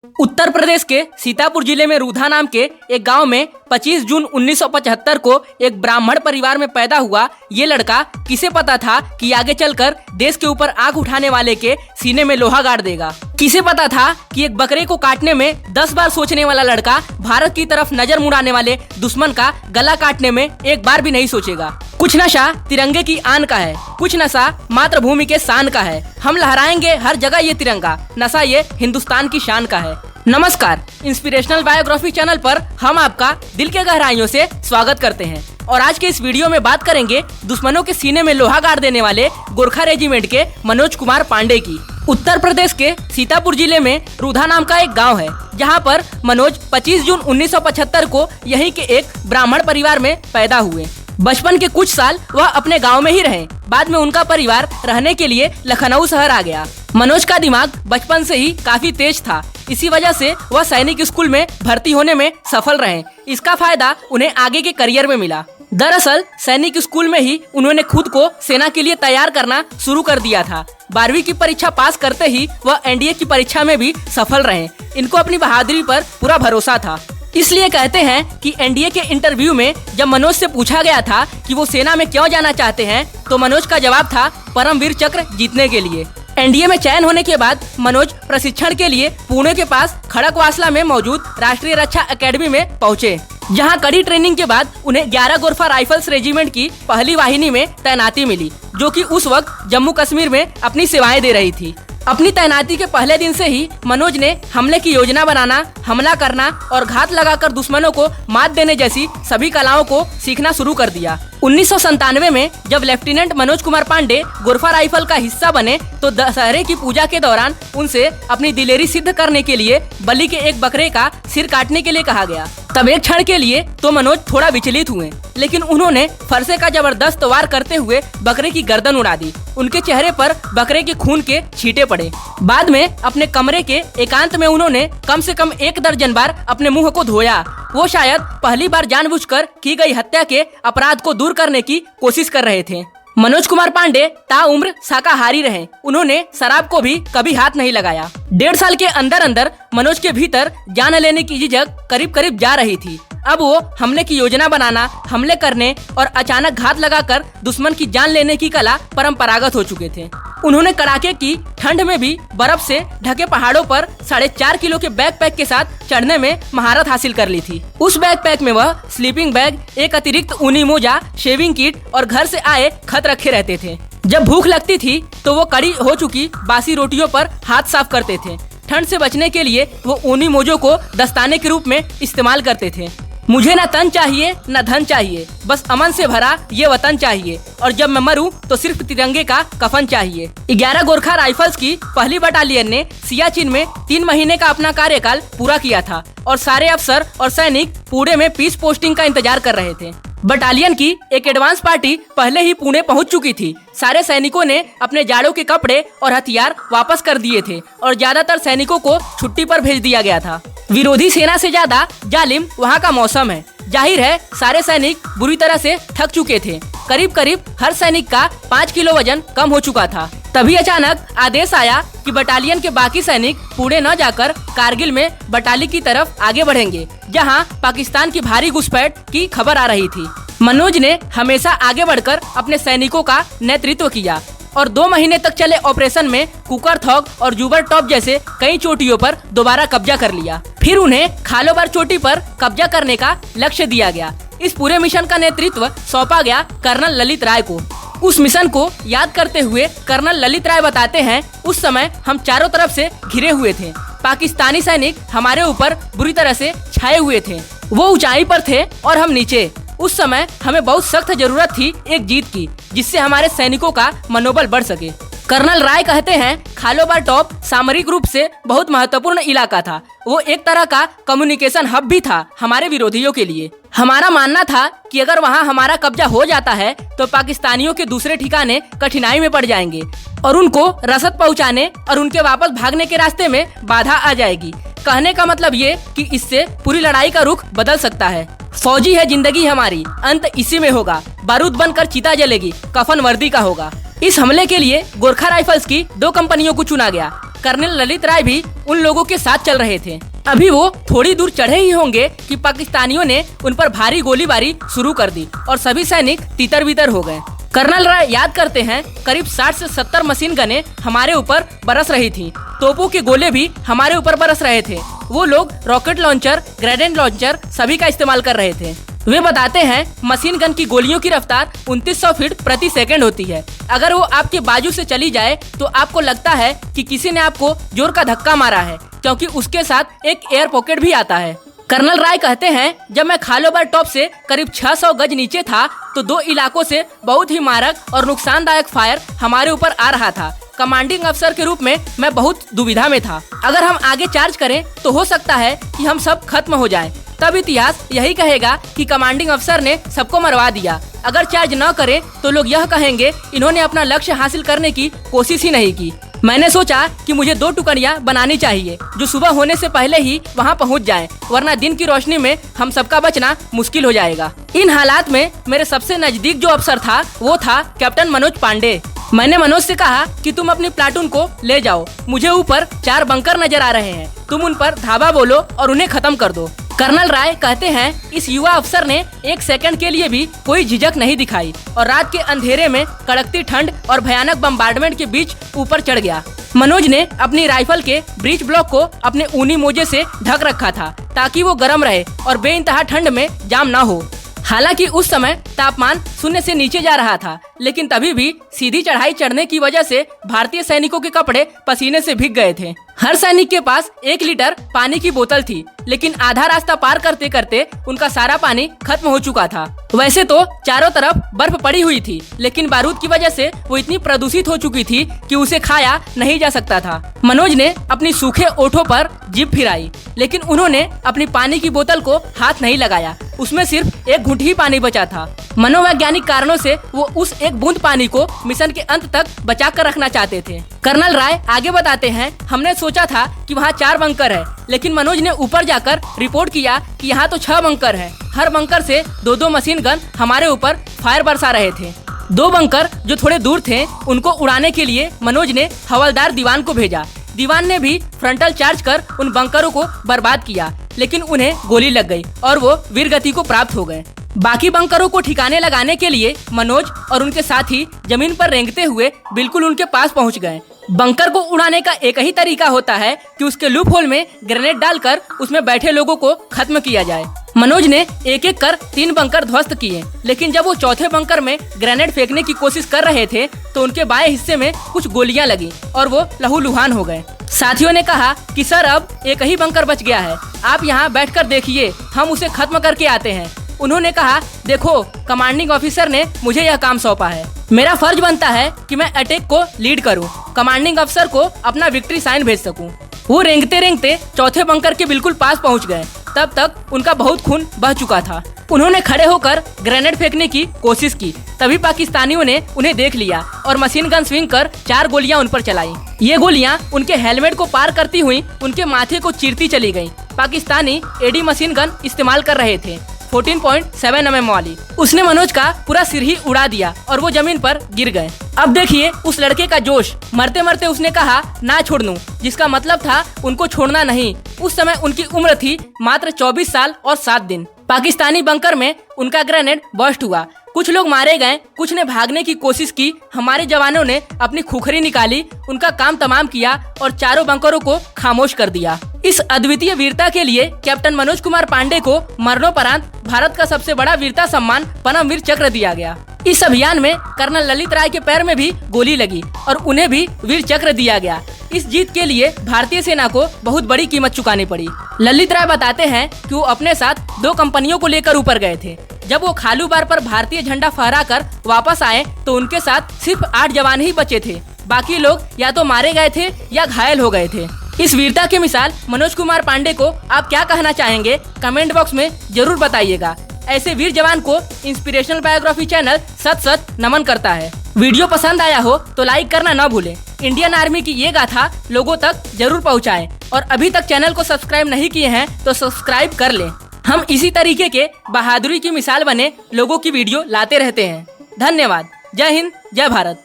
उत्तर प्रदेश के सीतापुर जिले में रूधा नाम के एक गांव में 25 जून 1975 को एक ब्राह्मण परिवार में पैदा हुआ ये लड़का किसे पता था कि आगे चलकर देश के ऊपर आग उठाने वाले के सीने में लोहा गाड़ देगा। किसे पता था कि एक बकरे को काटने में 10 बार सोचने वाला लड़का भारत की तरफ नजर मुड़ाने वाले दुश्मन का गला काटने में एक बार भी नहीं सोचेगा। कुछ नशा तिरंगे की आन का है, कुछ नशा मातृभूमि के शान का है। हम लहराएंगे हर जगह ये तिरंगा, नशा ये हिंदुस्तान की शान का है। नमस्कार, इंस्पिरेशनल बायोग्राफी चैनल पर हम आपका दिल के गहराइयों से स्वागत करते हैं और आज के इस वीडियो में बात करेंगे दुश्मनों के सीने में लोहा गाड़ देने वाले गोरखा रेजिमेंट के मनोज कुमार पांडे की। उत्तर प्रदेश के सीतापुर जिले में रूधा नाम का एक गांव है, जहां पर मनोज 25 जून 1975 को यहीं के एक ब्राह्मण परिवार में पैदा हुए। बचपन के कुछ साल वह अपने गांव में ही रहे। बाद में उनका परिवार रहने के लिए लखनऊ शहर आ गया। मनोज का दिमाग बचपन से ही काफी तेज था, इसी वजह से वह सैनिक स्कूल में भर्ती होने में सफल रहे। इसका फायदा उन्हें आगे के करियर में मिला। दरअसल सैनिक स्कूल में ही उन्होंने खुद को सेना के लिए तैयार करना शुरू कर दिया था। 12वीं की परीक्षा पास करते ही वह एनडीए की परीक्षा में भी सफल रहे। इनको अपनी बहादुरी पर पूरा भरोसा था। इसलिए कहते हैं कि एनडीए के इंटरव्यू में जब मनोज से पूछा गया था कि वो सेना में क्यों जाना चाहते हैं, तो मनोज का जवाब था परमवीर चक्र जीतने के लिए। एनडीए में चयन होने के बाद मनोज प्रशिक्षण के लिए पुणे के पास खड़कवासला में मौजूद राष्ट्रीय रक्षा अकेडमी में पहुंचे, जहां कड़ी ट्रेनिंग के बाद उन्हें 11 गोरखा राइफल्स रेजिमेंट की पहली वाहिनी में तैनाती मिली, जो कि उस वक्त जम्मू कश्मीर में अपनी सेवाएं दे रही थी। अपनी तैनाती के पहले दिन से ही मनोज ने हमले की योजना बनाना, हमला करना और घात लगाकर दुश्मनों को मात देने जैसी सभी कलाओं को सीखना शुरू कर दिया। 1997 में जब लेफ्टिनेंट मनोज कुमार पांडे गोरखा राइफल का हिस्सा बने, तो दशहरे की पूजा के दौरान उनसे अपनी दिलेरी सिद्ध करने के लिए बलि के एक बकरे का सिर काटने के लिए कहा गया। तब एक क्षण के लिए तो मनोज थोड़ा विचलित हुए, लेकिन उन्होंने फरसे का जबरदस्त वार करते हुए बकरे की गर्दन उड़ा दी। उनके चेहरे पर बकरे के खून के छींटे पड़े। बाद में अपने कमरे के एकांत में उन्होंने कम से कम 1 दर्जन बार अपने मुंह को धोया। वो शायद पहली बार जानबूझकर की गई हत्या के अपराध को दूर करने की कोशिश कर रहे थे। मनोज कुमार पांडे ताउम्र शाकाहारी रहे। उन्होंने शराब को भी कभी हाथ नहीं लगाया। 1.5 साल के अंदर अंदर मनोज के भीतर जान लेने की झिझक करीब करीब जा रही थी। अब वो हमले की योजना बनाना, हमले करने और अचानक घात लगाकर दुश्मन की जान लेने की कला परंपरागत हो चुके थे। उन्होंने कड़ाके की ठंड में भी बर्फ से ढके पहाड़ों पर 4.5 किलो के बैकपैक के साथ चढ़ने में महारत हासिल कर ली थी। उस बैकपैक में वह स्लीपिंग बैग, एक अतिरिक्त ऊनी मोजा, शेविंग किट और घर से आए खत रखे रहते थे। जब भूख लगती थी तो वो कड़ी हो चुकी बासी रोटियों पर हाथ साफ करते थे। ठंड से बचने के लिए वो ऊनी मोजों को दस्ताने के रूप में इस्तेमाल करते थे। मुझे न तन चाहिए न धन चाहिए, बस अमन से भरा ये वतन चाहिए, और जब मैं मरूं तो सिर्फ तिरंगे का कफन चाहिए। 11 गोरखा राइफल्स की पहली बटालियन ने सियाचिन में 3 महीने का अपना कार्यकाल पूरा किया था और सारे अफसर और सैनिक पुणे में पीस पोस्टिंग का इंतजार कर रहे थे। बटालियन की एक एडवांस पार्टी पहले ही पुणे पहुंच चुकी थी। सारे सैनिकों ने अपने जाड़ों के कपड़े और हथियार वापस कर दिए थे और ज्यादातर सैनिकों को छुट्टी पर भेज दिया गया था। विरोधी सेना से ज्यादा जालिम वहां का मौसम है। जाहिर है सारे सैनिक बुरी तरह से थक चुके थे। करीब करीब हर सैनिक का 5 किलो वजन कम हो चुका था। तभी अचानक आदेश आया कि बटालियन के बाकी सैनिक पुणे न जाकर कारगिल में बटाली की तरफ आगे बढ़ेंगे, जहां पाकिस्तान की भारी घुसपैठ की खबर आ रही थी। मनोज ने हमेशा आगे बढ़कर अपने सैनिकों का नेतृत्व किया और 2 महीने तक चले ऑपरेशन में कुकरथॉग और जुबर टॉप जैसे कई चोटियों पर दोबारा कब्जा कर लिया। फिर उन्हें खालोबार चोटी पर कब्जा करने का लक्ष्य दिया गया। इस पूरे मिशन का नेतृत्व सौंपा गया कर्नल ललित राय को। उस मिशन को याद करते हुए कर्नल ललित राय बताते हैं, उस समय हम चारों तरफ से घिरे हुए थे। पाकिस्तानी सैनिक हमारे ऊपर बुरी तरह से छाए हुए थे। वो ऊंचाई पर थे और हम नीचे। उस समय हमें बहुत सख्त जरूरत थी एक जीत की, जिससे हमारे सैनिकों का मनोबल बढ़ सके। कर्नल राय कहते हैं, खालोबार टॉप सामरिक रूप से बहुत महत्वपूर्ण इलाका था। वो एक तरह का कम्युनिकेशन हब भी था हमारे विरोधियों के लिए। हमारा मानना था कि अगर वहाँ हमारा कब्जा हो जाता है तो पाकिस्तानियों के दूसरे ठिकाने कठिनाई में पड़ जाएंगे और उनको रसद पहुँचाने और उनके वापस भागने के रास्ते में बाधा आ जाएगी। कहने का मतलब ये कि इससे पूरी लड़ाई का रुख बदल सकता है। फौजी है जिंदगी हमारी, अंत इसी में होगा। बारूद बनकर चिता जलेगी, कफन वर्दी का होगा। इस हमले के लिए गोरखा राइफल्स की 2 कंपनियों को चुना गया। कर्नल ललित राय भी उन लोगों के साथ चल रहे थे। अभी वो थोड़ी दूर चढ़े ही होंगे कि पाकिस्तानियों ने उन पर भारी गोलीबारी शुरू कर दी और सभी सैनिक तितर बितर हो गए। कर्नल राय याद करते हैं, करीब 60 से 70 मशीन गनें हमारे ऊपर बरस रही थी। तोपों के गोले भी हमारे ऊपर बरस रहे थे। वो लोग रॉकेट लॉन्चर, ग्रेनेड लॉन्चर सभी का इस्तेमाल कर रहे थे। वे बताते हैं, मशीन गन की गोलियों की रफ्तार 2900 फीट प्रति सेकंड होती है। अगर वो आपके बाजू से चली जाए तो आपको लगता है कि किसी ने आपको जोर का धक्का मारा है, क्योंकि उसके साथ एक एयर पॉकेट भी आता है। कर्नल राय कहते हैं, जब मैं खालोबार टॉप से करीब 600 गज नीचे था तो 2 इलाकों से बहुत ही मारक और नुकसानदायक फायर हमारे ऊपर आ रहा था। कमांडिंग अफसर के रूप में मैं बहुत दुविधा में था। अगर हम आगे चार्ज करें तो हो सकता है कि हम सब खत्म हो जाएं। तब इतिहास यही कहेगा कि कमांडिंग अफसर ने सबको मरवा दिया। अगर चार्ज न करें तो लोग यह कहेंगे इन्होंने अपना लक्ष्य हासिल करने की कोशिश ही नहीं की। मैंने सोचा कि मुझे 2 टुकड़ियां बनानी चाहिए जो सुबह होने से पहले ही वहां पहुंच जाएं, वरना दिन की रोशनी में हम सबका बचना मुश्किल हो जाएगा। इन हालात में मेरे सबसे नजदीक जो अफसर था वो था कैप्टन मनोज पांडे। मैंने मनोज से कहा कि तुम अपनी प्लाटून को ले जाओ, मुझे ऊपर 4 बंकर नजर आ रहे हैं, तुम उन पर धावा बोलो और उन्हें खत्म कर दो। कर्नल राय कहते हैं, इस युवा अफसर ने 1 सेकंड के लिए भी कोई झिझक नहीं दिखाई और रात के अंधेरे में कड़कती ठंड और भयानक बम्बार्डमेंट के बीच ऊपर चढ़ गया। मनोज ने अपनी राइफल के ब्रीच ब्लॉक को अपने ऊनी मोजे से ढक रखा था ताकि वो गर्म रहे और बेइंतहा ठंड में जाम ना हो। हालांकि उस समय तापमान 0 से नीचे जा रहा था, लेकिन तभी भी सीधी चढ़ाई चढ़ने की वजह से भारतीय सैनिकों के कपड़े पसीने से भीग गए थे। हर सैनिक के पास 1 लीटर पानी की बोतल थी, लेकिन आधा रास्ता पार करते करते उनका सारा पानी खत्म हो चुका था। वैसे तो चारों तरफ बर्फ पड़ी हुई थी, लेकिन बारूद की वजह से वो इतनी प्रदूषित हो चुकी थी कि उसे खाया नहीं जा सकता था। मनोज ने अपनी सूखे ओठों पर जीभ फिराई, लेकिन उन्होंने अपनी पानी की बोतल को हाथ नहीं लगाया। उसमें सिर्फ 1 घूंट ही पानी बचा था। मनोवैज्ञानिक कारणों से वो उस 1 बूंद पानी को मिशन के अंत तक बचा कर रखना चाहते थे। कर्नल राय आगे बताते हैं, हमने सोचा था कि वहाँ 4 बंकर है, लेकिन मनोज ने ऊपर जाकर रिपोर्ट किया कि यहाँ तो 6 बंकर है। हर बंकर से 2-2 मशीन गन हमारे ऊपर फायर बरसा रहे थे। 2 बंकर जो थोड़े दूर थे उनको उड़ाने के लिए मनोज ने हवलदार दीवान को भेजा। दीवान ने भी फ्रंटल चार्ज कर उन बंकरों को बर्बाद किया, लेकिन उन्हें गोली लग गई और वो वीरगति को प्राप्त हो गए। बाकी बंकरों को ठिकाने लगाने के लिए मनोज और उनके साथी जमीन पर रेंगते हुए बिल्कुल उनके पास पहुंच गए। बंकर को उड़ाने का एक ही तरीका होता है कि उसके लूप होल में ग्रेनेड डालकर उसमें बैठे लोगों को खत्म किया जाए। मनोज ने एक एक कर 3 बंकर ध्वस्त किए, लेकिन जब वो चौथे बंकर में ग्रेनेड फेंकने की कोशिश कर रहे थे तो उनके बाएं हिस्से में कुछ गोलियां लगी और वो लहूलुहान हो गए। साथियों ने कहा कि सर अब एक ही बंकर बच गया है, आप यहाँ बैठकर देखिए, हम उसे खत्म करके आते हैं। उन्होंने कहा, देखो कमांडिंग ऑफिसर ने मुझे यह काम सौंपा है, मेरा फर्ज बनता है कि मैं अटैक को लीड करूं, कमांडिंग अफसर को अपना विक्ट्री साइन भेज सकूं। वो रेंगते रेंगते चौथे बंकर के बिल्कुल पास पहुंच गए। तब तक उनका बहुत खून बह चुका था। उन्होंने खड़े होकर ग्रेनेड फेंकने की कोशिश की, तभी पाकिस्तानियों ने उन्हें देख लिया और मशीन गन स्विंग कर 4 गोलियां उन पर चलाई। ये गोलियां उनके हेलमेट को पार करती हुई उनके माथे को चीरती चली गईं। पाकिस्तानी एडी मशीन गन इस्तेमाल कर रहे थे, 14.7 mm वाली। उसने मनोज का पूरा सिर ही उड़ा दिया और वो जमीन पर गिर गए। अब देखिए उस लड़के का जोश, मरते मरते उसने कहा ना छोड़ दूं, जिसका मतलब था उनको छोड़ना नहीं। उस समय उनकी उम्र थी मात्र 24 साल और 7 दिन। पाकिस्तानी बंकर में उनका ग्रेनेड बर्स्ट हुआ, कुछ लोग मारे गए, कुछ ने भागने की कोशिश की। हमारे जवानों ने अपनी खुखरी निकाली, उनका काम तमाम किया और चारों बंकरों को खामोश कर दिया। इस अद्वितीय वीरता के लिए कैप्टन मनोज कुमार पांडे को मरणोपरांत भारत का सबसे बड़ा वीरता सम्मान परमवीर चक्र दिया गया। इस अभियान में कर्नल ललित राय के पैर में भी गोली लगी और उन्हें भी वीर चक्र दिया गया। इस जीत के लिए भारतीय सेना को बहुत बड़ी कीमत चुकानी पड़ी। ललित राय बताते हैं कि वो अपने साथ 2 कंपनियों को लेकर ऊपर गए थे। जब वो खालूबार पर भारतीय झंडा फहराकर वापस आए तो उनके साथ सिर्फ 8 जवान ही बचे थे, बाकी लोग या तो मारे गए थे या घायल हो गए थे। इस वीरता की मिसाल मनोज कुमार पांडे को आप क्या कहना चाहेंगे, कमेंट बॉक्स में जरूर बताइएगा। ऐसे वीर जवान को इंस्पिरेशनल बायोग्राफी चैनल सत सत नमन करता है। वीडियो पसंद आया हो तो लाइक करना न भूलें। इंडियन आर्मी की ये गाथा लोगों तक जरूर पहुंचाएं और अभी तक चैनल को सब्सक्राइब नहीं किए हैं तो सब्सक्राइब कर लें। हम इसी तरीके के बहादुरी की मिसाल बने लोगों की वीडियो लाते रहते हैं। धन्यवाद। जय हिंद, जय भारत।